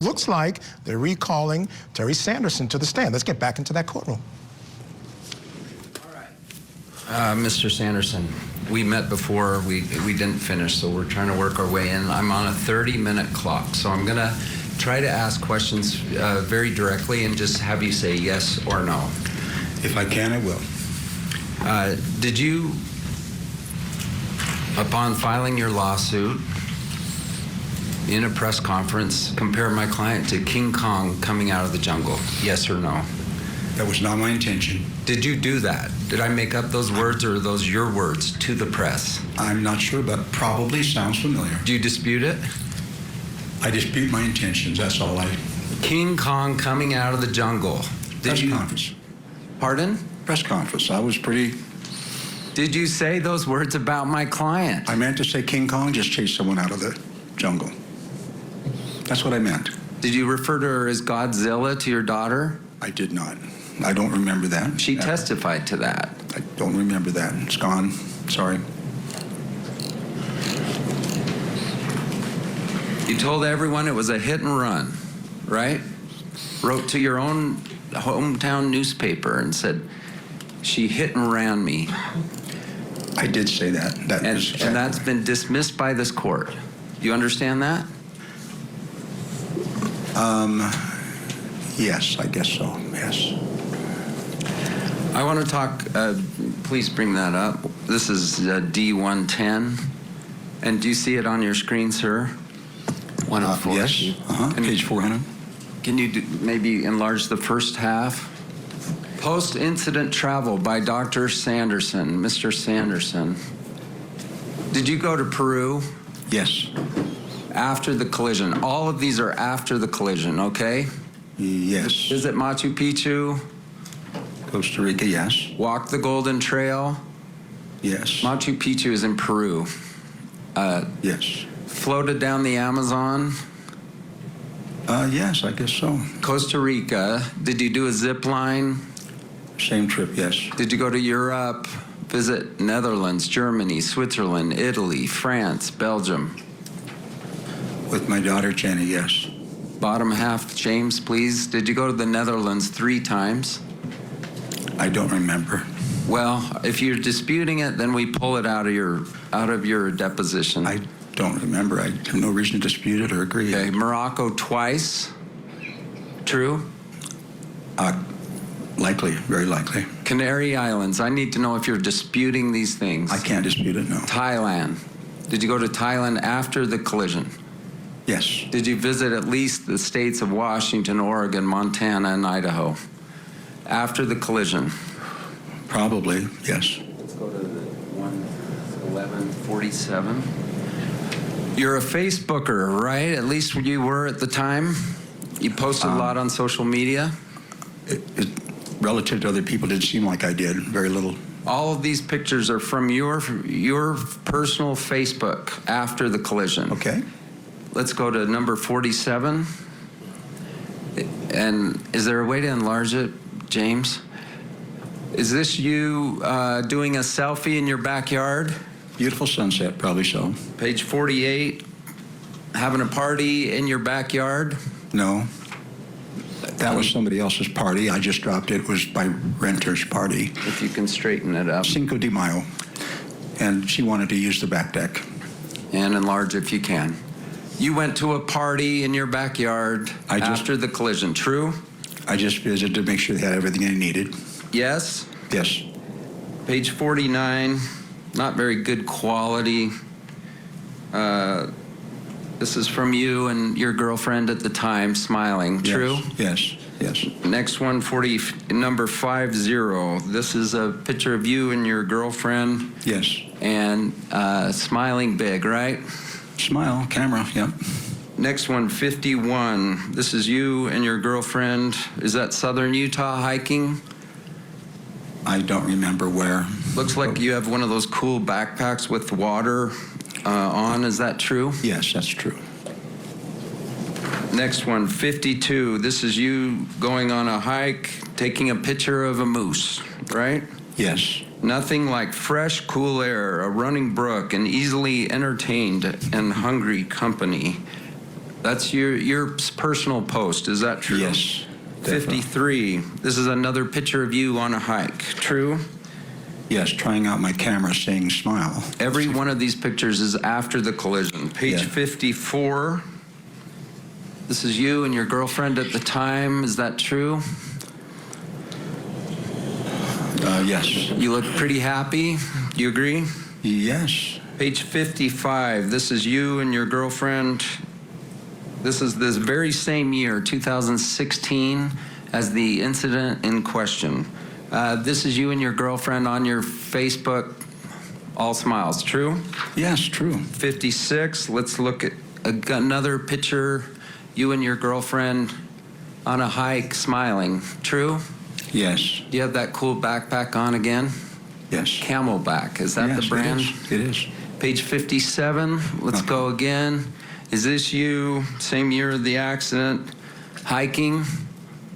Looks like they're recalling Terry Sanderson to the stand. Let's get back into that courtroom. All right. Mr. Sanderson, we met before. We didn't finish, so we're trying to work our way in. I'm on a 30-minute clock, so I'm going to try to ask questions very directly and just have you say yes or no. If I can, I will. Did you, upon filing your lawsuit, in a press conference, compare my client to King Kong coming out of the jungle? Yes or no? That was not my intention. Did you do that? Did I make up those words, or are those your words to the press? I'm not sure, but probably sounds familiar. Do you dispute it? I dispute my intentions, that's all. King Kong coming out of the jungle. Press conference. Pardon? Press conference. I was pretty... Did you say those words about my client? I meant to say King Kong just chased someone out of the jungle. That's what I meant. Did you refer to her as Godzilla to your daughter? I did not. I don't remember that. She testified to that. I don't remember that. It's gone. Sorry. You told everyone it was a hit and run, right? Wrote to your own hometown newspaper and said, she hit and ran me. I did say that. And that's been dismissed by this court. You understand that? Yes, I guess so, yes. I want to talk, please bring that up. This is D110. And do you see it on your screen, sir? 104. Yes, page 400. Can you maybe enlarge the first half? Post-incident travel by Dr. Sanderson, Mr. Sanderson. Did you go to Peru? Yes. After the collision. All of these are after the collision, okay? Yes. Visit Machu Picchu? Costa Rica, yes. Walk the Golden Trail? Yes. Machu Picchu is in Peru. Yes. Floated down the Amazon? Yes, I guess so. Costa Rica. Did you do a zip line? Same trip, yes. Did you go to Europe? Visit Netherlands, Germany, Switzerland, Italy, France, Belgium? With my daughter, Jenny, yes. Bottom half, James, please. Did you go to the Netherlands 3 times? I don't remember. Well, if you're disputing it, then we pull it out of your deposition. I don't remember. I have no reason to dispute it or agree. Okay, Morocco twice. True? Likely, very likely. Canary Islands. I need to know if you're disputing these things. I can't dispute it, no. Thailand. Did you go to Thailand after the collision? Yes. Did you visit at least the states of Washington, Oregon, Montana, and Idaho after the collision? Probably, yes. Let's go to the 1147. You're a Facebooker, right? At least you were at the time. You posted a lot on social media. Relative to other people, it didn't seem like I did. Very little. All of these pictures are from your personal Facebook after the collision. Okay. Let's go to number 47. And is there a way to enlarge it, James? Is this you doing a selfie in your backyard? Beautiful sunset, probably so. Page 48, having a party in your backyard? No. That was somebody else's party. I just dropped it. It was my renter's party. If you can straighten it up. Cinco de Mayo. And she wanted to use the back deck. And enlarge if you can. You went to a party in your backyard after the collision, true? I just visited to make sure they had everything they needed. Yes? Yes. Page 49, not very good quality. This is from you and your girlfriend at the time, smiling, true? Yes, yes. Next one, number 50. This is a picture of you and your girlfriend. Yes. And smiling big, right? Smile, camera, yep. Next one, 51. This is you and your girlfriend. Is that southern Utah hiking? I don't remember where. Looks like you have one of those cool backpacks with water on. Is that true? Yes, that's true. Next one, 52. This is you going on a hike, taking a picture of a moose, right? Yes. Nothing like fresh, cool air, a running brook, and easily entertained and hungry company. That's your personal post. Is that true? Yes. Definitely. 53. This is another picture of you on a hike. True? Yes, trying out my camera saying smile. Every one of these pictures is after the collision. Page 54. This is you and your girlfriend at the time. Is that true? Yes. You look pretty happy. You agree? Yes. Page 55. This is you and your girlfriend. This is this very same year, 2016, as the incident in question. This is you and your girlfriend on your Facebook, all smiles. True? Yes, true. 56. Let's look at another picture. You and your girlfriend on a hike, smiling. True? Yes. Do you have that cool backpack on again? Yes. Camelback. Is that Yes, the brand? It is. Page 57. Let's go again. Is this you, same year of the accident, hiking?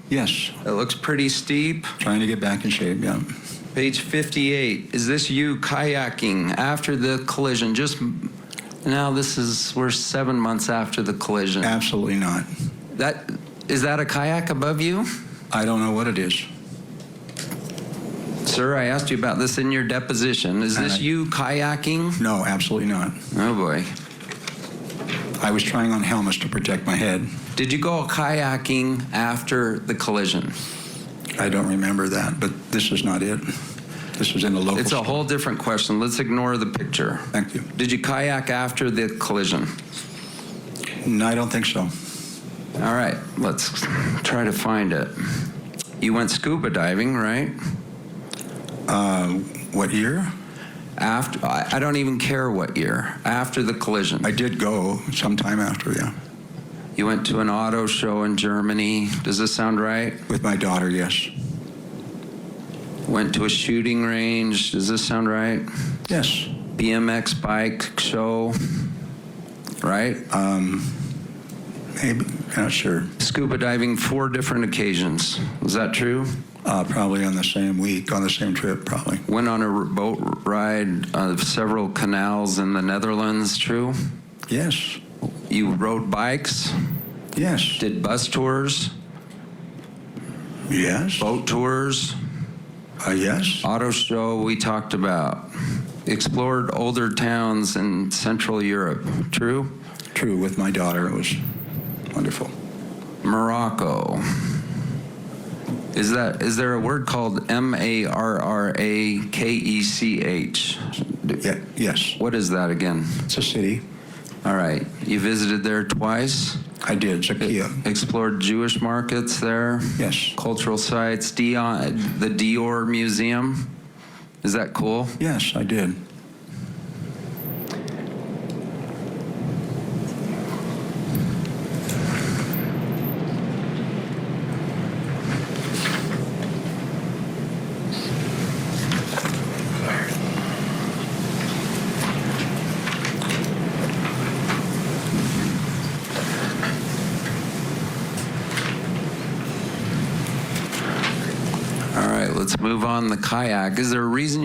Yes. It looks pretty steep. Trying to get back in shape, yeah. Page 58. Is this you kayaking after the collision? Just now, we're 7 months after the collision. Absolutely not. Is that a kayak above you? I don't know what it is. Sir, I asked you about this in your deposition. Is this you kayaking? No, absolutely not. Oh boy. I was trying on helmets to protect my head. Did you go kayaking after the collision? I don't remember that, but this is not it. This was in a local It's a store. whole different question. Let's ignore the picture. Thank you. Did you kayak after the collision? No, I don't think so. All right, let's try to find it. You went scuba diving, right? What year? After, I don't even care what year. After the collision. I did go sometime after, yeah. You went to an auto show in Germany. Does this sound right? With my daughter, yes. Went to a shooting range. Does this sound right? Yes. BMX bike show, right? Maybe, I'm not sure. Scuba diving 4 different occasions. Is that true? Probably on the same week, on the same trip, probably. Went on a boat ride of several canals in the Netherlands. True? Yes. You rode bikes? Yes. Did bus tours? Yes. Boat tours? Yes. Auto show we talked about. Explored older towns in Central Europe. True? True, with my daughter. It was wonderful. Morocco. Is there a word called Marrakech? Yeah, yes. What is that again? It's a city. All right. You visited there twice? I did, Zakia. Explored Jewish markets there? Yes. Cultural sites, the Dior Museum. Is that cool? Yes, I did. All right, let's move on the kayak. Is there a reason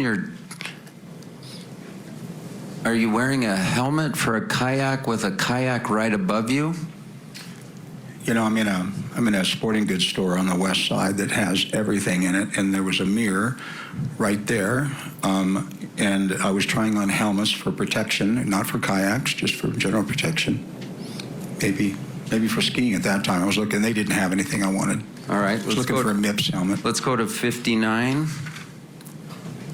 are you wearing a helmet for a kayak with a kayak right above you? You know, I'm in a sporting goods store on the west side that has everything in it, and there was a mirror right there, and I was trying on helmets for protection, not for kayaks, just for general protection. Maybe for skiing at that time. I was looking, they didn't have anything I wanted. All right, I was looking for a MIPS helmet. Let's go to 59.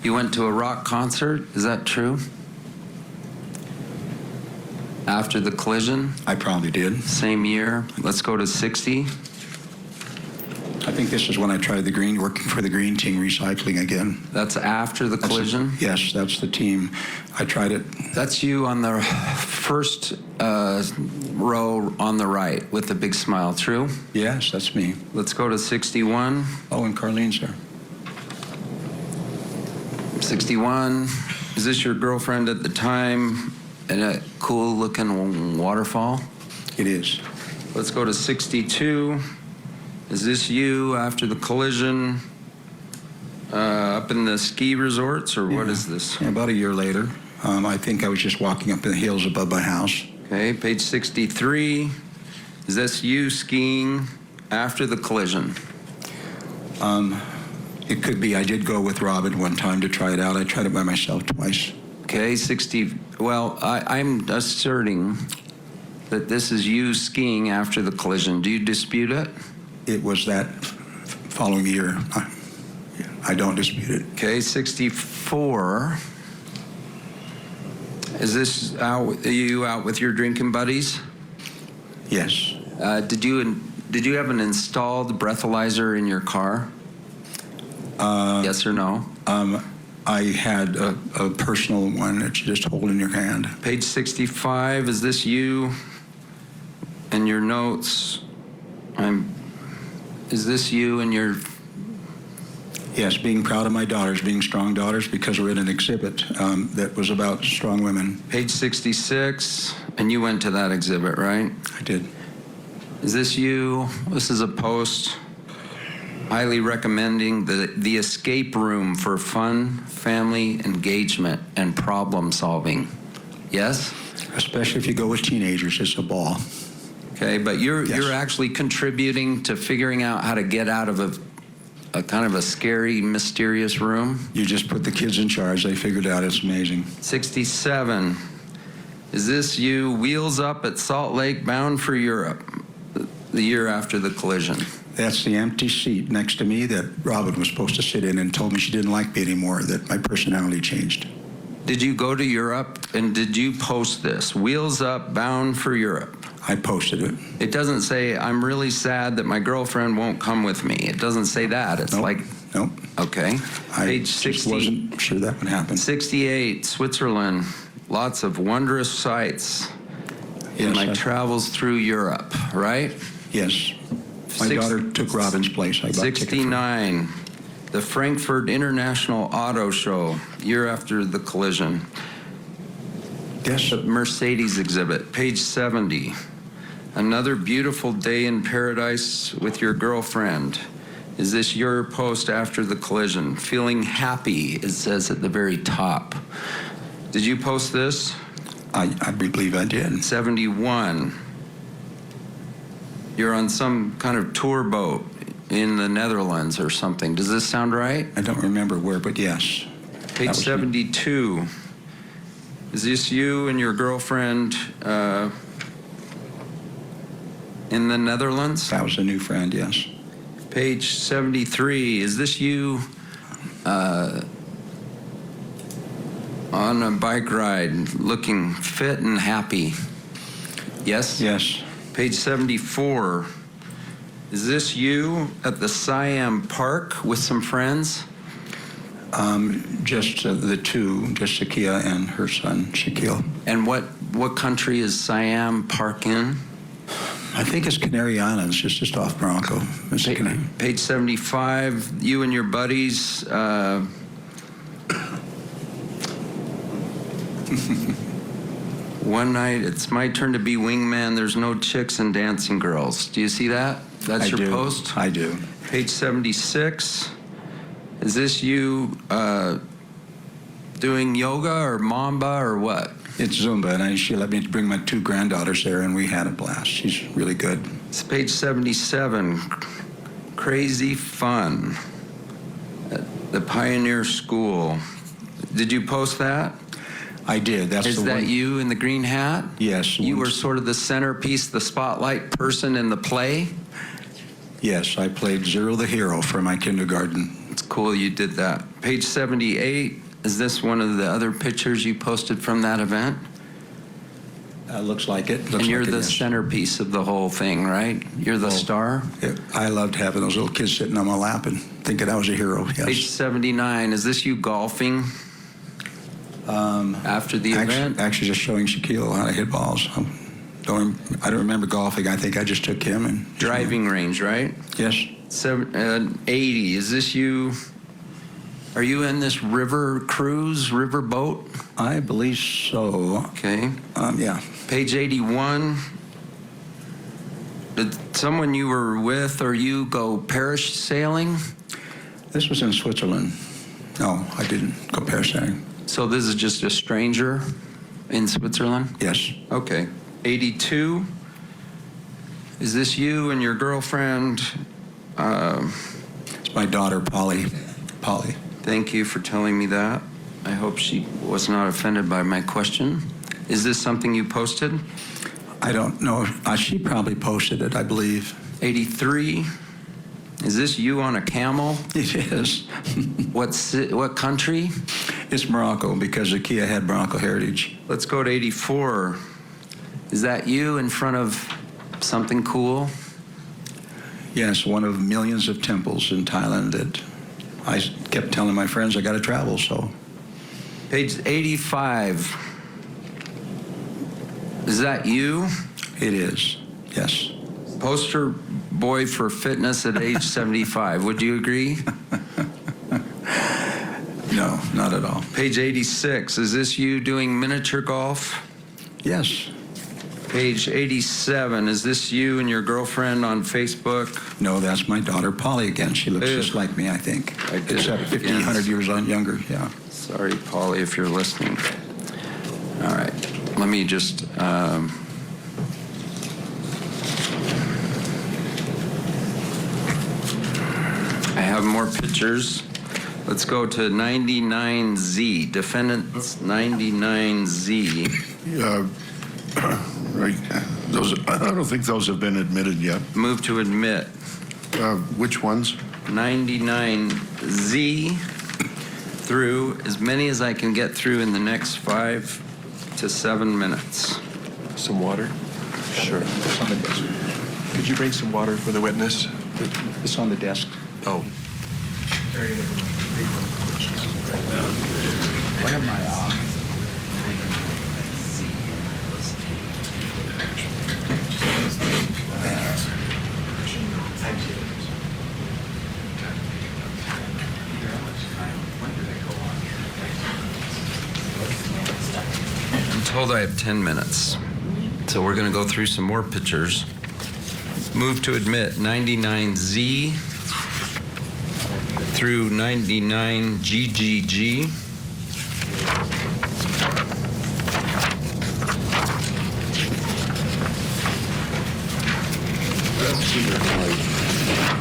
You went to a rock concert, is that true? After the collision? I probably did. Same year. Let's go to 60. I think this is when I tried working for the green team recycling again. That's after the collision? Yes, that's the team. I tried it. That's you on the first row on the right with the big smile, true? Yes, that's me. Let's go to 61. Oh, and Carlene's there. 61. Is this your girlfriend at the time in a cool looking waterfall? It is. Let's go to 62. Is this you after the collision up in the ski resorts, or what is this? Yeah, about a year later. I think I was just walking up in the hills above my house. Okay, page 63. Is this you skiing after the collision? It could be. I did go with Robin one time to try it out. I tried it by myself twice. Okay, 60. Well, I'm asserting that this is you skiing after the collision. Do you dispute it? It was that following year. I don't dispute it. Okay, 64. Is this you out with your drinking buddies? Yes. Did you have an installed breathalyzer in your car? Yes or no? I had a personal one that you just hold in your hand. Page 65. Is this you and your notes? Is this you and your? Yes, being proud of my daughters, being strong daughters, because we're in an exhibit that was about strong women. Page 66, and you went to that exhibit, right? I did. Is this you? This is a post highly recommending the escape room for fun, family engagement, and problem solving. Yes? Especially if you go with teenagers, it's a ball. Okay, but you're actually contributing to figuring out how to get out of a kind of a scary, mysterious room. You just put the kids in charge. They figured out. It's amazing. 67. Is this you wheels up at Salt Lake bound for Europe the year after the collision? That's the empty seat next to me that Robin was supposed to sit in and told me she didn't like me anymore, that my personality changed. Did you go to Europe and did you post this? Wheels up bound for Europe. I posted it. It doesn't say, I'm really sad that my girlfriend won't come with me. It doesn't say that. It's Nope. like, Nope. okay. I Page just 60. wasn't sure that would happen. 68, Switzerland. Lots of wondrous sights in Yes, my travels through Europe, right? Yes. My daughter took Robin's place. I bought tickets for her. 69, the Frankfurt International Auto Show, year after the collision. Yes. The Mercedes exhibit, page 70. Another beautiful day in paradise with your girlfriend. Is this your post after the collision? Feeling happy, it says at the very top. Did you post this? I believe I did. 71. You're on some kind of tour boat in the Netherlands or something. Does this sound right? I don't remember where, but yes. Page 72. Is this you and your girlfriend in the Netherlands? That was a new friend, yes. Page 73. Is this you on a bike ride looking fit and happy? Yes? Yes. Page 74. Is this you at the Siam Park with some friends? Just the two, just Shakia and her son, Shaquille. And what country is Siam Park in? I think it's Canary Islands, just off Morocco. Page 75, you and your buddies. One night, it's my turn to be wingman. There's no chicks and dancing girls. Do you see that? That's your post? I do. Page 76. Is this you doing yoga or Mamba or what? It's Zumba, and she let me bring my two granddaughters there, and we had a blast. She's really good. It's page 77. Crazy fun at the Pioneer School. Did you post that? I did. That's Is the that one. you in the green hat? Yes. You were sort of the centerpiece, the spotlight person in the play? Yes, I played Zero the hero for my kindergarten. It's cool you did that. Page 78, is this one of the other pictures you posted from that event? Looks like it. And you're the centerpiece of the whole thing, right? You're the star? I loved having those little kids sitting on my lap and thinking I was a hero, yes. Page 79, is this you golfing after the event? Actually just showing Shaquille how to hit balls. I don't remember golfing. I think I just took him and... Driving range, right? Yes. 80, is this you? Are you in this river cruise, river boat? I believe so. Okay. Yeah. Page 81. Did someone you were with or you go parish sailing? This was in Switzerland. No, I didn't go parasailing. So this is just a stranger in Switzerland? Yes. Okay. 82. Is this you and your girlfriend? It's my daughter, Polly. Polly. Thank you for telling me that. I hope she was not offended by my question. Is this something you posted? I don't know. She probably posted it, I believe. 83. Is this you on a camel? It is. What country? It's Morocco because the Kia had Morocco heritage. Let's go to 84. Is that you in front of something cool? Yes, one of millions of temples in Thailand that I kept telling my friends I got to travel, so. Page 85. Is that you? It is, yes. Poster boy for fitness at age 75. Would you agree? No, not at all. Page 86. Is this you doing miniature golf? Yes. Page 87. Is this you and your girlfriend on Facebook? No, that's my daughter, Polly, again. She looks Ew. just like me, I think. I did Except it 50, again. 100 years younger, yeah. Sorry, Polly, if you're listening. All right. Let me just... I have more pictures. Let's go to 99Z. Defendants 99Z. Right. Those, I don't think those have been admitted yet. Move to admit. Which ones? 99Z through as many as I can get through in the next 5 to 7 minutes. Some water? Sure. It's on the desk. Could you bring some water for the witness? It's on the desk. Oh. What am I on? I'm told I have 10 minutes. So we're going to go through some more pictures. Move to admit 99Z through 99GGG.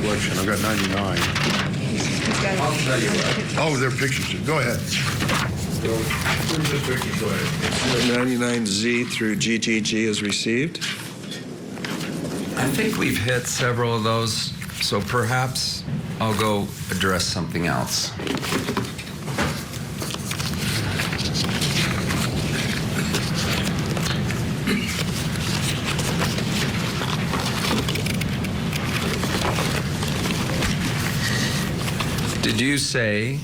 Collection. I've got 99. I'll tell you what. Oh, they're pictures. Go ahead. 99Z through GGG is received. I think we've hit several of those, so perhaps I'll go address something else. Did you say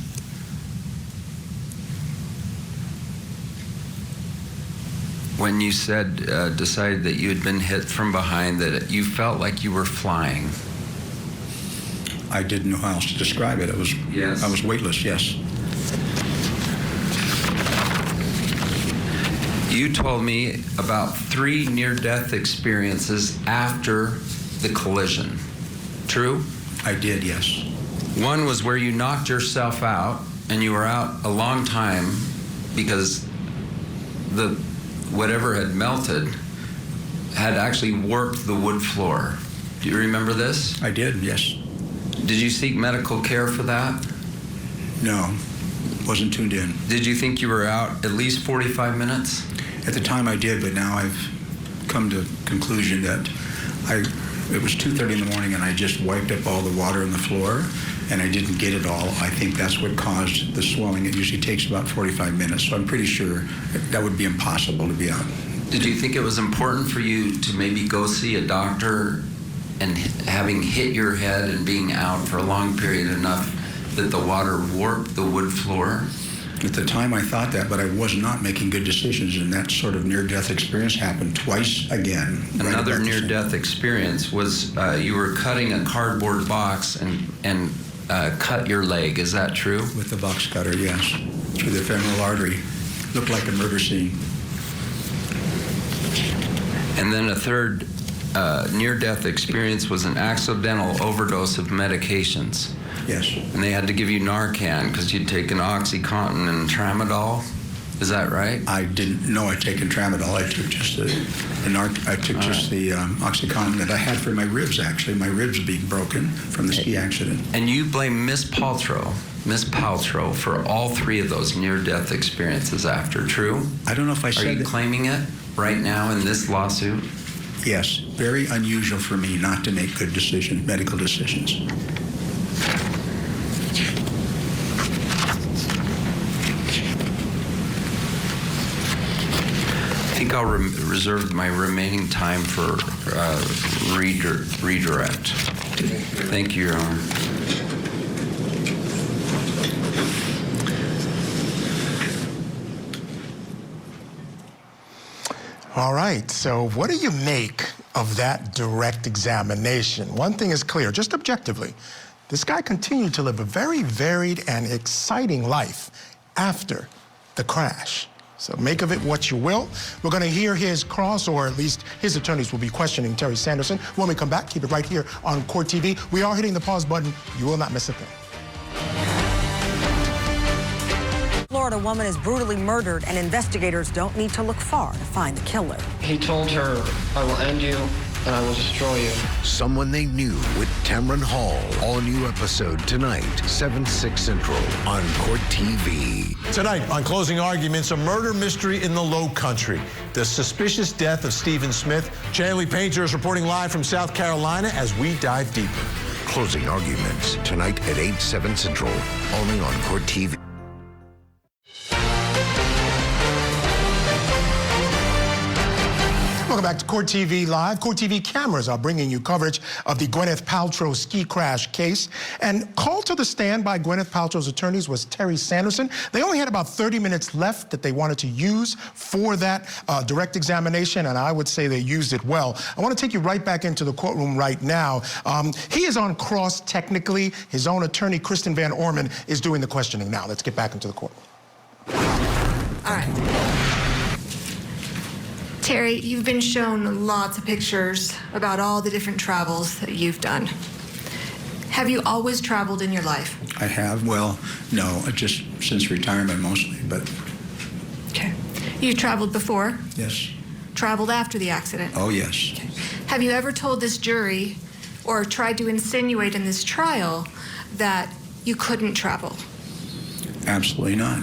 when you said, decided that you had been hit from behind, that you felt like you were flying? I didn't know how else to describe it. Yes. I was weightless, yes. You told me about 3 near-death experiences after the collision. True? I did, yes. One was where you knocked yourself out, and you were out a long time because the whatever had melted had actually warped the wood floor. Do you remember this? I did, yes. Did you seek medical care for that? No, wasn't tuned in. Did you think you were out at least 45 minutes? At the time I did, but now I've come to conclusion that it was 2:30 in the morning and I just wiped up all the water on the floor and I didn't get it all. I think that's what caused the swelling. It usually takes about 45 minutes, so I'm pretty sure that would be impossible to be out. Did you think it was important for you to maybe go see a doctor and having hit your head and being out for a long period enough that the water warped the wood floor? At the time I thought that, but I was not making good decisions, and that sort of near-death experience happened twice again. Another near-death experience was you were cutting a cardboard box and cut your leg. Is that true? With the box cutter, yes, through the femoral artery. Looked like a murder scene. And then a third near-death experience was an accidental overdose of medications. Yes, And they had to give you Narcan because you'd taken OxyContin and Tramadol. Is that right? I didn't know I'd taken tramadol. I took just the OxyContin that I had for my ribs, actually. My ribs being broken from the ski accident. And you blame Miss Paltrow for all three of those near-death experiences after, true? I don't know if I said Are you that. claiming it right now in this lawsuit? Yes, very unusual for me not to make good medical decisions. I think I'll reserve my remaining time for redirect. Thank you, Your Honor. All right, so what do you make of that direct examination? One thing is clear, just objectively, this guy continued to live a very varied and exciting life after the crash. So make of it what you will. We're going to hear his cross, or at least his attorneys will be questioning Terry Sanderson. When we come back, keep it right here on Court TV. We are hitting the pause button. You will not miss a thing. Florida woman is brutally murdered, and investigators don't need to look far to find the killer. He told her, I will end you and I will destroy you. Someone They Knew with Tamron Hall. All new episode tonight, 7/6 Central on Court TV. Tonight on Closing Arguments, a murder mystery in the Low Country. The suspicious death of Stephen Smith. Chanley Painter is reporting live from South Carolina as we dive deeper. Closing Arguments tonight at 8/7 Central, only on Court TV. Welcome back to Court TV Live. Court TV cameras are bringing you coverage of the Gwyneth Paltrow ski crash case. And called to the stand by Gwyneth Paltrow's attorneys was Terry Sanderson. They only had about 30 minutes left that they wanted to use for that direct examination, and I would say they used it well. I want to take you right back into the courtroom right now. He is on cross technically. His own attorney, Kristen Van Orman, is doing the questioning now. Let's get back into the court. All right. Terry, you've been shown lots of pictures about all the different travels that you've done. Have you always traveled in your life? I have. Well, no, just since retirement mostly, but Okay. You traveled before? yes. Traveled after the accident? Oh, yes. Okay. Have you ever told this jury or tried to insinuate in this trial that you couldn't travel? Absolutely not.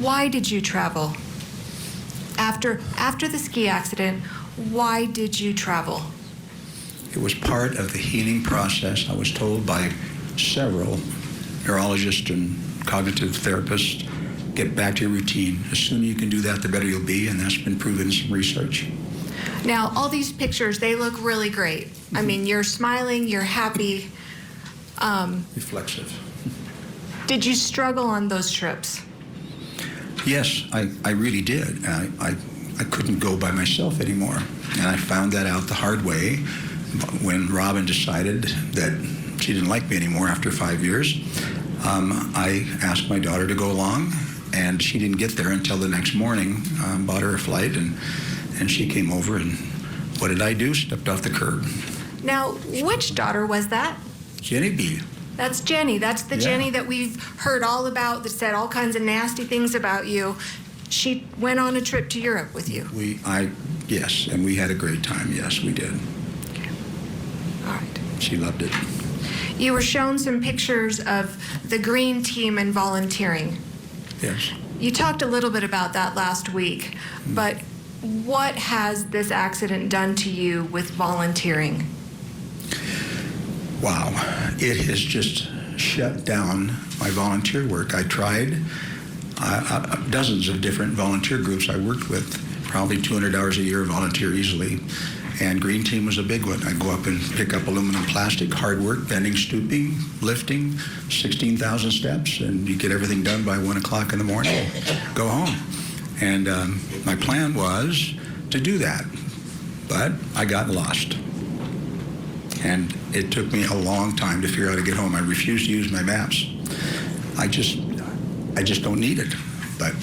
Why did you travel? After the ski accident, why did you travel? It was part of the healing process. I was told by several neurologists and cognitive therapists, get back to your routine. The sooner you can do that, the better you'll be, and that's been proven in some research. Now, all these pictures, they look really great. I mean, you're smiling, you're happy. Reflexive. Did you struggle on those trips? Yes, I really did. I couldn't go by myself anymore. And I found that out the hard way when Robin decided that she didn't like me anymore after 5 years. I asked my daughter to go along, and she didn't get there until the next morning. Bought her a flight, and she came over, and what did I do? Stepped off the curb. Now, which daughter was that? Jenny B. That's Jenny. That's the Yeah. Jenny that we've heard all about, that said all kinds of nasty things about you. She went on a trip to Europe with you. Yes, and we had a great time. Yes, we did. Okay. All right. She loved it. You were shown some pictures of the green team and volunteering. Yes. You talked a little bit about that last week, but what has this accident done to you with volunteering? Wow, it has just shut down my volunteer work. I tried dozens of different volunteer groups I worked with, probably 200 hours a year volunteer easily, and Green Team was a big one. I'd go up and pick up aluminum, plastic, hard work, bending, stooping, lifting, 16,000 steps, and you get everything done by 1 o'clock in the morning, go home. And my plan was to do that, but I got lost. And it took me a long time to figure out how to get home. I refused to use my maps. I just don't need it. But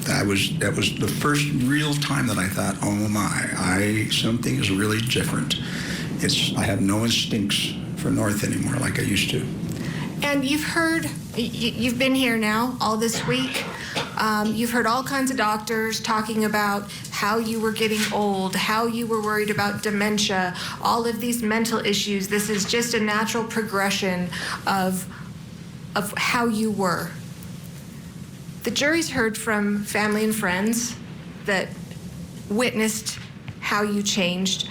that was the first real time that I thought, oh my, something is really different. I have no instincts for north anymore like I used to. And you've been here now all this week. You've heard all kinds of doctors talking about how you were getting old, how you were worried about dementia, all of these mental issues. This is just a natural progression of how you were. The jury's heard from family and friends that witnessed how you changed.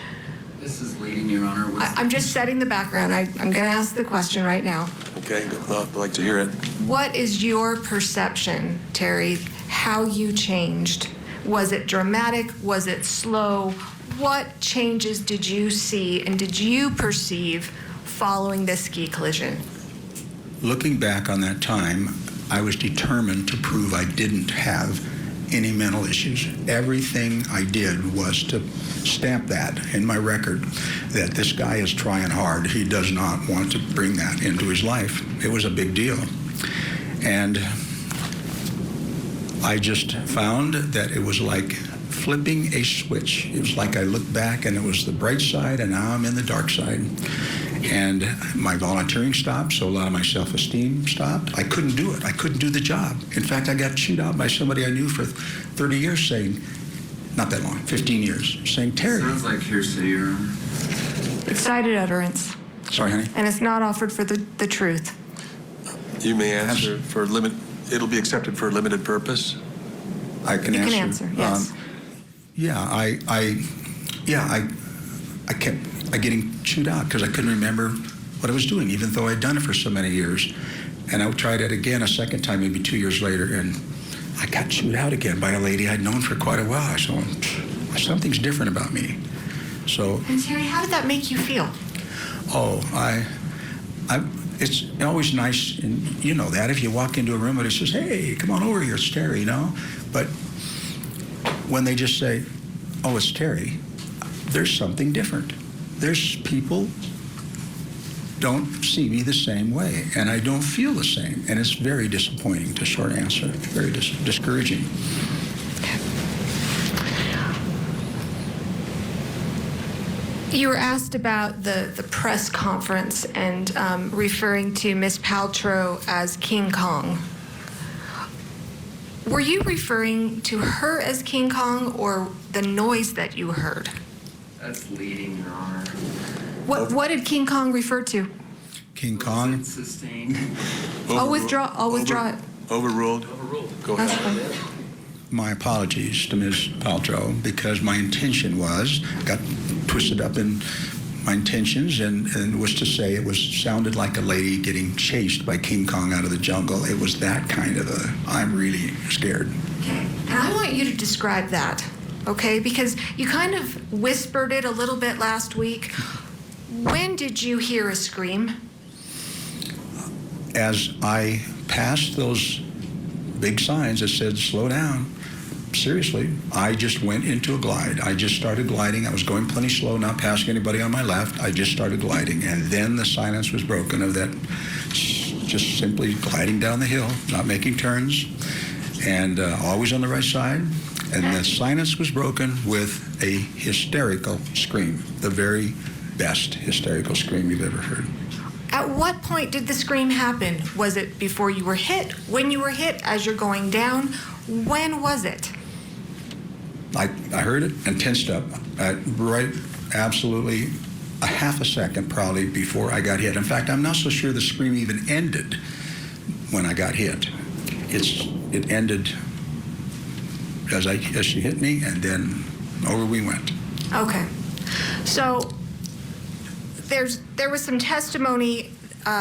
This is leading, Your Honor. I'm just setting the background. I'm going to ask the question right now. Okay, I'd like to hear it. What is your perception, Terry, how you changed? Was it dramatic? Was it slow? What changes did you see and did you perceive following this ski collision? Looking back on that time, I was determined to prove I didn't have any mental issues. Everything I did was to stamp that in my record that this guy is trying hard. He does not want to bring that into his life. It was a big deal. And I just found that it was like flipping a switch. It was like I looked back and it was the bright side and now I'm in the dark side. And my volunteering stopped, so a lot of my self-esteem stopped. I couldn't do it. I couldn't do the job. In fact, I got chewed out by somebody I knew for 30 years saying, not that long, 15 years, saying, Terry. Sounds like hearsay, Your Honor. Excited utterance. Sorry, honey. And it's not offered for the truth. You may answer for it'll be accepted for a limited purpose. I can You answer. can answer, yes. I kept getting chewed out because I couldn't remember what I was doing, even though I'd done it for so many years. And I tried it again a second time, maybe 2 years later, and I got chewed out again by a lady I'd known for quite a while. I said, something's different about me. So. And Terry, how did that make you feel? Oh, it's always nice, and you know that, if you walk into a room and it says, hey, come on over here, it's Terry, you know? But when they just say, oh, it's Terry, there's something different. There's people don't see me the same way, and I don't feel the same, and it's very disappointing, to short answer, very discouraging. You were asked about the press conference and referring to Miss Paltrow as King Kong. Were you referring to her as King Kong or the noise that you heard? That's leading, Your Honor. What did King Kong refer to? King Kong? Sustained. I'll withdraw it. Overruled. Go That's ahead. fine. My apologies to Ms. Paltrow, because my intention got twisted up in my intentions and was to say it sounded like a lady getting chased by King Kong out of the jungle. It was that kind of I'm really scared. Okay. And I want you to describe that, okay? Because you kind of whispered it a little bit last week. When did you hear a scream? As I passed those big signs that said, slow down, seriously, I just went into a glide. I just started gliding. I was going plenty slow, not passing anybody on my left. I just started gliding. And then the silence was broken of that, just simply gliding down the hill, not making turns, and always on the right side. And the silence was broken with a hysterical scream, the very best hysterical scream you've ever heard. At what point did the scream happen? Was it before you were hit? When you were hit? As you're going down? When was it? I heard it and tensed up right absolutely a half a second probably before I got hit. In fact, I'm not so sure the scream even ended when I got hit. It ended as she hit me, and then over we went. Okay. So there was some testimony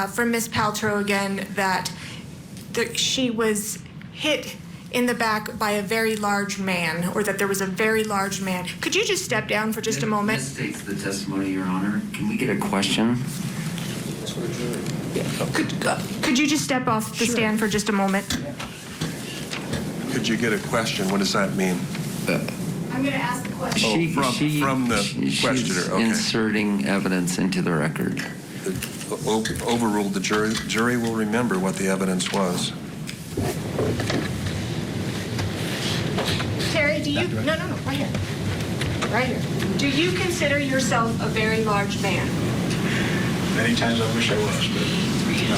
from Ms. Paltrow again that she was hit in the back by a very large man, or that there was a very large man. Could you just step down for just a moment? This states the testimony, Your Honor. Can we get a question? Could you just step off the stand for just a moment? Could you get a question? What does that mean? I'm going to ask the question. From the questioner. She's Okay. inserting evidence into the record. Overruled the jury. Jury will remember what the evidence was. Terry, do you... No, right here. Right here. Do you consider yourself a very large man? Many times I wish I was, but no,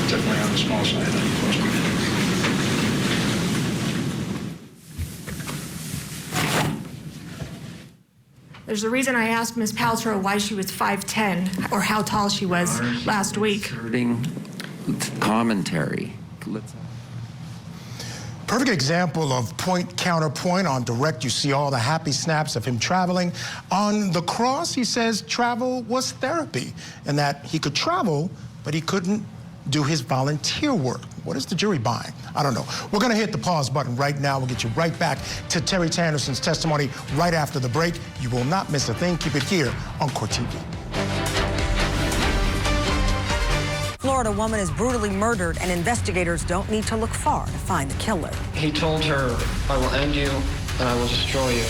definitely on the small side. There's a reason I asked Ms. Paltrow why she was 5'10", or how tall she was last week. Inserting commentary. Perfect example of point counterpoint. On direct, you see all the happy snaps of him traveling. On the cross, he says travel was therapy, and that he could travel, but he couldn't do his volunteer work. What is the jury buying? I don't know. We're going to hit the pause button right now. We'll get you right back to Terry Sanderson's testimony right after the break. You will not miss a thing. Keep it here on Court TV. Florida woman is brutally murdered, and investigators don't need to look far to find the killer. He told her, I will end you and I will destroy you.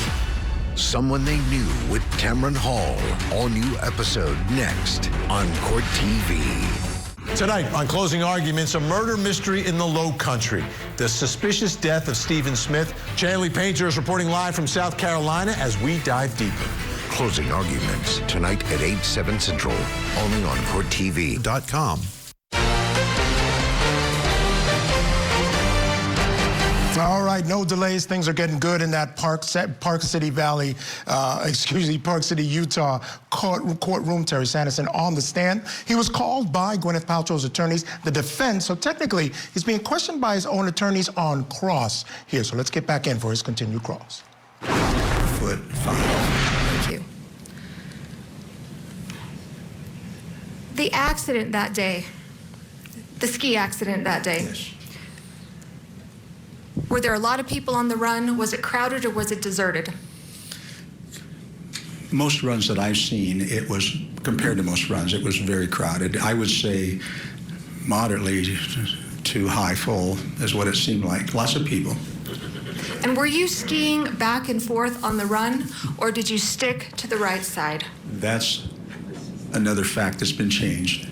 Someone They Knew with Tamron Hall. All new episode next on Court TV. Tonight on Closing Arguments, a murder mystery in the Low Country. The suspicious death of Stephen Smith. Chanley Painter is reporting live from South Carolina as we dive deeper. Closing Arguments tonight at 8, 7 Central. Only on CourtTV.com. All right, no delays. Things are getting good in that Park City, Utah courtroom. Terry Sanderson on the stand. He was called by Gwyneth Paltrow's attorneys, the defense. So technically, he's being questioned by his own attorneys on cross here. So let's get back in for his continued cross. Foot 5. Thank you. The accident that day, the ski accident that day. Yes. Were there a lot of people on the run? Was it crowded or was it deserted? Most runs that I've seen, it was, compared to most runs, it was very crowded. I would say moderately to high full is what it seemed like. Lots of people. And were you skiing back and forth on the run, or did you stick to the right side? That's another fact that's been changed.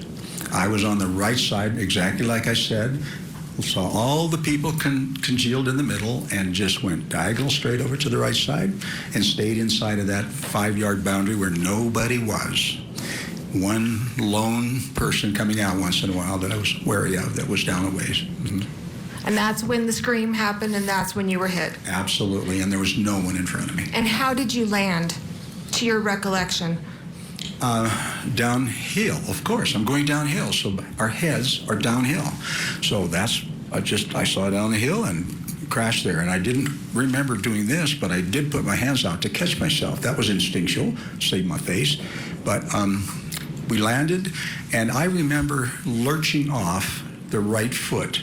I was on the right side, exactly like I said. Saw all the people congealed in the middle and just went diagonal straight over to the right side and stayed inside of that 5-yard boundary where nobody was. One lone person coming out once in a while that I was wary of that was down a ways. Mm-hmm. And that's when the scream happened, and that's when you were hit? Absolutely, and there was no one in front of me. And how did you land, to your recollection? Downhill, of course. I'm going downhill, so our heads are downhill. So that's, I saw down the hill and crashed there. And I didn't remember doing this, but I did put my hands out to catch myself. That was instinctual, saved my face. But we landed, and I remember lurching off the right foot.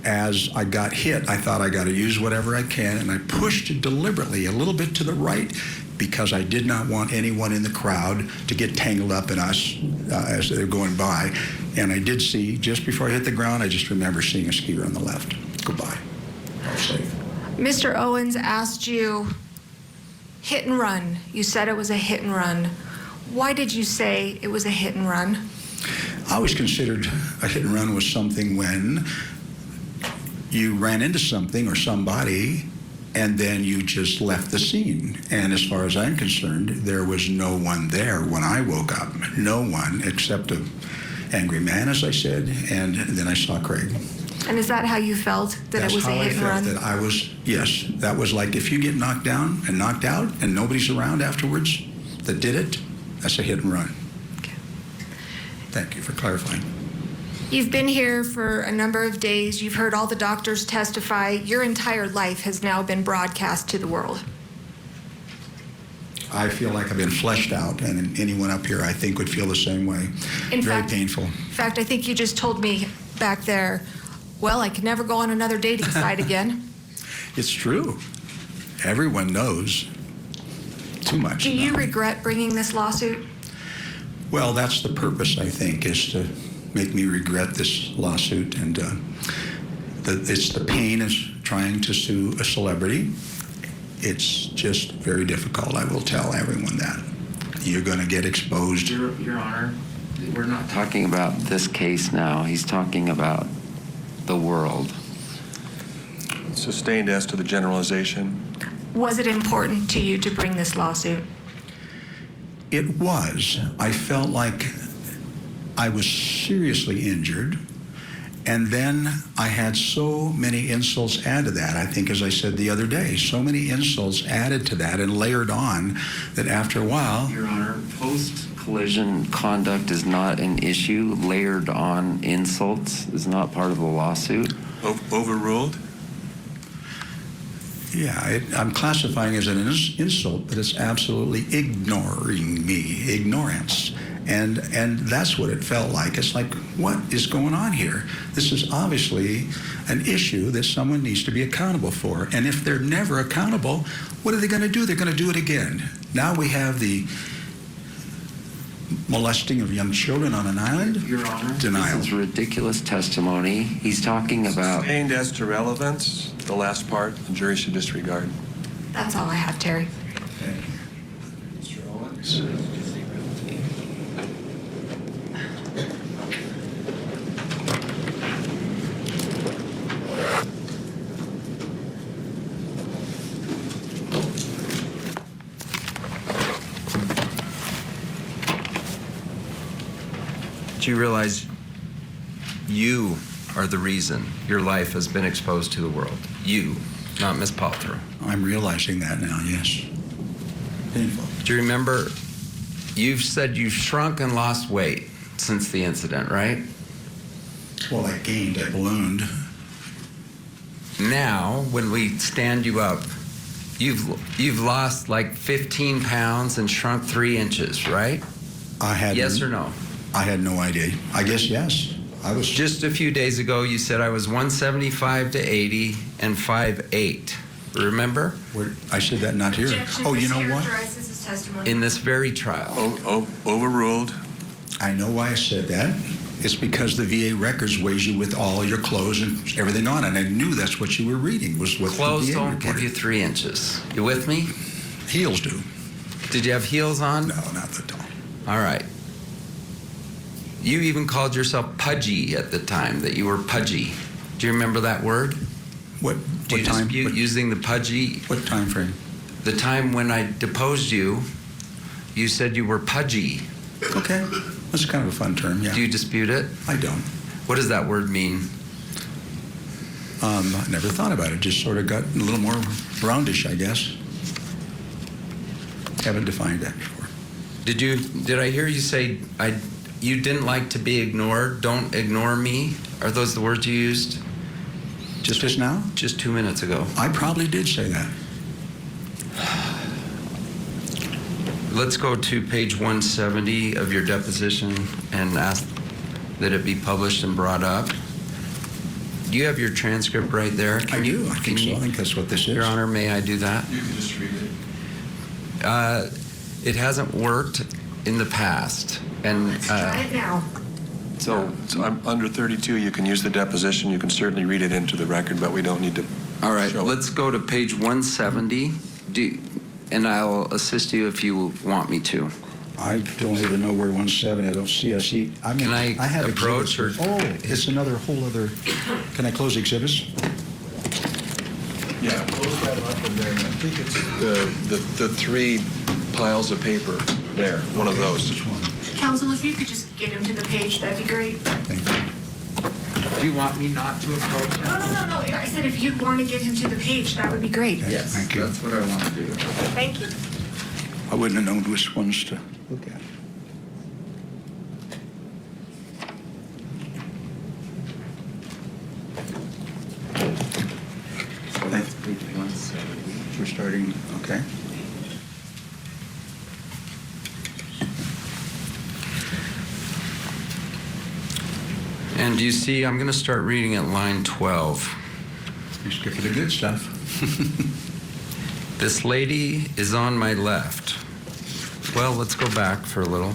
As I got hit, I thought I got to use whatever I can, and I pushed it deliberately a little bit to the right, because I did not want anyone in the crowd to get tangled up in us as they're going by. And I did see, just before I hit the ground, I just remember seeing a skier on the left go by. I was safe. Mr. Owens asked you, hit and run. You said it was a hit and run. Why did you say it was a hit and run? I always considered a hit and run was something when you ran into something or somebody and then you just left the scene. And as far as I'm concerned, there was no one there when I woke up. No one except an angry man, as I said, and then I saw Craig. And is that how you felt, that it was a hit and run? That's how I felt, that I was, yes. That was like if you get knocked down and knocked out and nobody's around afterwards that did it, that's a hit and run. Okay. Thank you for clarifying. You've been here for a number of days. You've heard all the doctors testify. Your entire life has now been broadcast to the world. I feel like I've been fleshed out, and anyone up here, I think, would feel the same way. Very painful. In fact, I think you just told me back there, well, I could never go on another dating site again. It's true. Everyone knows too much. Do you regret bringing this lawsuit? Well, that's the purpose, I think, is to make me regret this lawsuit, and it's the pain of trying to sue a celebrity. It's just very difficult. I will tell everyone that. You're going to get exposed. Your Honor, we're not talking about this case now. He's talking about the world. Sustained as to the generalization. Was it important to you to bring this lawsuit? It was. I felt like I was seriously injured, And then I had so many insults added to that. I think, as I said the other day, so many insults added to that and layered on that after a while. Your Honor, post-collision conduct is not an issue. Layered on insults is not part of the lawsuit. Overruled? Yeah, I'm classifying as an insult, but it's absolutely ignoring me, ignorance. And that's what it felt like. It's like, what is going on here? This is obviously an issue that someone needs to be accountable for. And if they're never accountable, what are they going to do? They're going to do it again. Now we have the molesting of young children on an island. Your Honor, denial. This is ridiculous testimony. He's talking about... Sustained as to relevance, the last part, the jury should disregard. That's all I have, Terry. Okay. Mr. Owens? Do you realize you are the reason your life has been exposed to the world? You, not Miss Paltrow. I'm realizing that now, yes. Painful. Do you remember, you've said you've shrunk and lost weight since the incident, right? Well, I gained, I ballooned. Now, when we stand you up, you've lost like 15 pounds and shrunk 3 inches, right? I had Yes or no? I had no idea. I guess yes. I was Just a few days ago, you said I was 175 to 80 and 5'8". Remember? I said that not here. Oh, you know what? In this very trial. Overruled. I know why I said that. It's because the VA records weighs you with all your clothes and everything on, and I knew that's what you were reading was what Clothes the VA don't reported. give you 3 inches. You with me? Heels do. Did you have heels on? No, not at all. All right. You even called yourself pudgy at the time, that you were pudgy. Do you remember that word? What Do you time? dispute using the pudgy? What time frame? The time when I deposed you, you said you were pudgy. Okay. That's kind of a fun term, yeah. Do you dispute it? I don't. What does that word mean? I never thought about it. Just sort of got a little more roundish, I guess. Haven't defined that before. Did I hear you say you didn't like to be ignored? Don't ignore me? Are those the words you used? Just now? Just 2 minutes ago. I probably did say that. Let's go to page 170 of your deposition and ask that it be published and brought up. Do you have your transcript right there? I do. I think so. I think that's what this is. Your Honor, may I do that? You can just read it. It hasn't worked in the past. And Let's try it now. So I'm under 32. You can use the deposition. You can certainly read it into the record, but we don't need to. all right, show it. let's go to page 170. And I'll assist you if you want me to. I don't even know where 170. I don't see. I mean, Can I have approach exhibits. or- Oh, it's another whole other. Can I close exhibits? Yeah, close that up and then I think it's the 3 piles of paper there. One of those. Which one? Counsel, if you could just get him to the page, that'd be great. Thank you. Do you want me not to approach him? No. I said if you'd want to get him to the page, that would be great. Yes, Thank you. that's what I want to do. Thank you. I wouldn't have known which ones to look at. That's page 170. We're starting, okay. And you see, I'm going to start reading at line 12. You skip the good stuff. This lady is on my left. Well, let's go back for a little.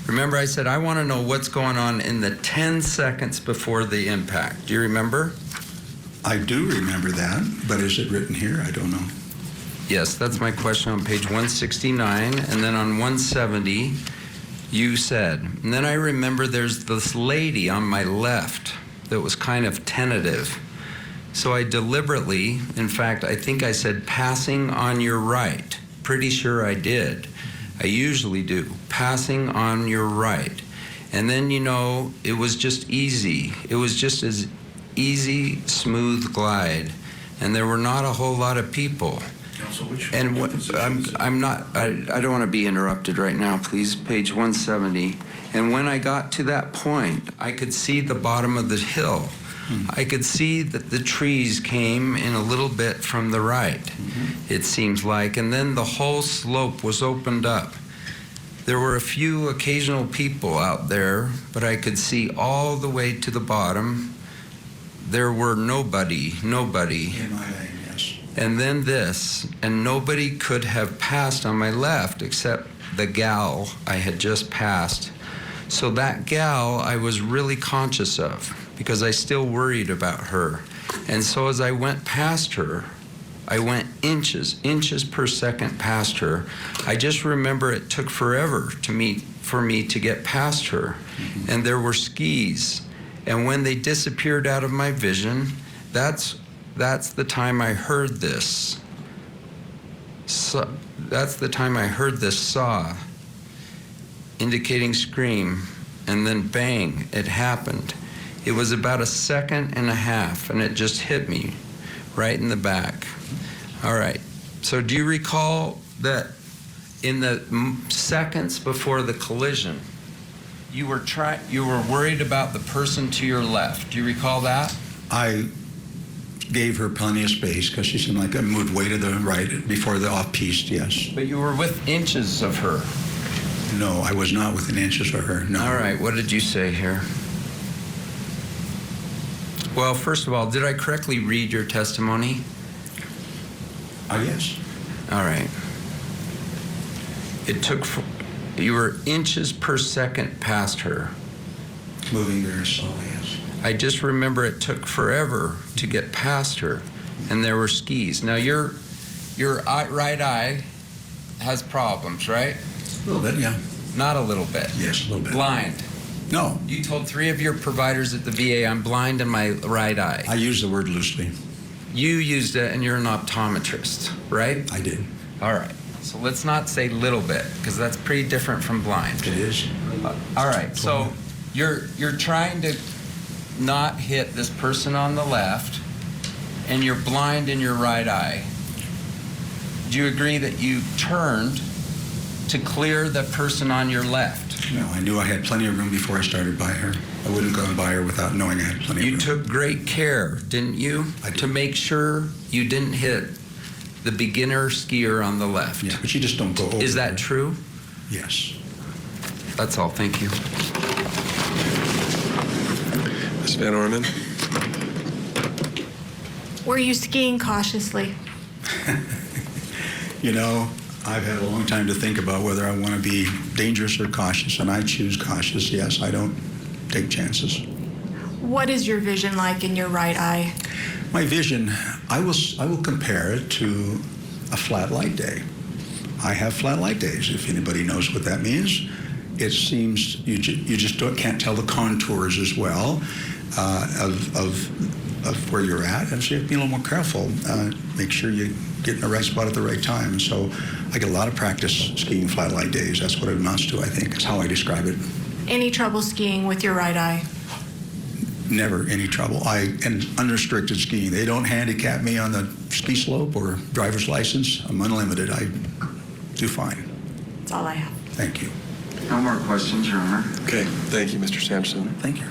Remember I said I want to know what's going on in the 10 seconds before the impact. Do you remember? I do remember that, but is it written here? I don't know. Yes, that's my question on page 169. And then on 170, you said, and then I remember there's this lady on my left that was kind of tentative. So I deliberately, in fact, I think I said passing on your right. Pretty sure I did. I usually do. Passing on your right. And then, you know, it was just easy. It was just as easy, smooth glide. And there were not a whole lot of people. And what, I don't want to be interrupted right now, please. Page 170. And when I got to that point, I could see the bottom of the hill. I could see that the trees came in a little bit from the right, it seems like, and then the whole slope was opened up. There were a few occasional people out there, but I could see all the way to the bottom. There were nobody. In my lane, yes. And then this, and nobody could have passed on my left except the gal I had just passed. So that gal I was really conscious of, because I still worried about her. And so as I went past her, I went inches per second past her. I just remember it took forever for me to get past her. And there were skis. And when they disappeared out of my vision, that's the time I heard this. So, that's the time I heard this saw, indicating scream, and then bang, it happened. It was about 1.5 seconds, and it just hit me right in the back. All right, so do you recall that in the seconds before the collision, you were worried about the person to your left? Do you recall that? I gave her plenty of space because she seemed like I moved way to the right before the off-piste, yes. But you were with inches of her. No, I was not within inches of her, no. All right, what did you say here? Well, first of all, did I correctly read your testimony? Yes. All right. You were inches per second past her. Moving very slowly, yes. I just remember it took forever to get past her, and there were skis. Now, your right eye has problems, right? A little bit, yeah. Not a little bit. Yes, a little bit. Blind. No. You told 3 of your providers at the VA, I'm blind in my right eye. I use the word loosely. You used it, and you're an optometrist, right? I did. All right. So let's not say little bit, because that's pretty different from blind. It is. All right. So you're trying to not hit this person on the left, and you're blind in your right eye. Do you agree that you turned to clear the person on your left? No, I knew I had plenty of room before I started by her. I wouldn't go by her without knowing I had plenty of room. You took great care, didn't you? I did. To make sure you didn't hit the beginner skier on the left. Yeah, but you just don't go over. Is that her. true? Yes. That's all. Thank you. Ms. Van Orman? Were you skiing cautiously? You know, I've had a long time to think about whether I want to be dangerous or cautious, and I choose cautious. Yes, I don't take chances. What is your vision like in your right eye? My vision, I will compare it to a flat light day. I have flat light days, if anybody knows what that means. It seems you just can't tell the contours as well of where you're at, and so you have to be a little more careful. Make sure you get in the right spot at the right time. And so I get a lot of practice skiing flat light days. That's what it amounts to, I think. That's how I describe it. Any trouble skiing with your right eye? Never any trouble. And unrestricted skiing. They don't handicap me on the ski slope or driver's license. I'm unlimited. I do fine. That's all I have. Thank you. No more questions, Your Honor. Okay, thank you, Mr. Sanderson. Thank you.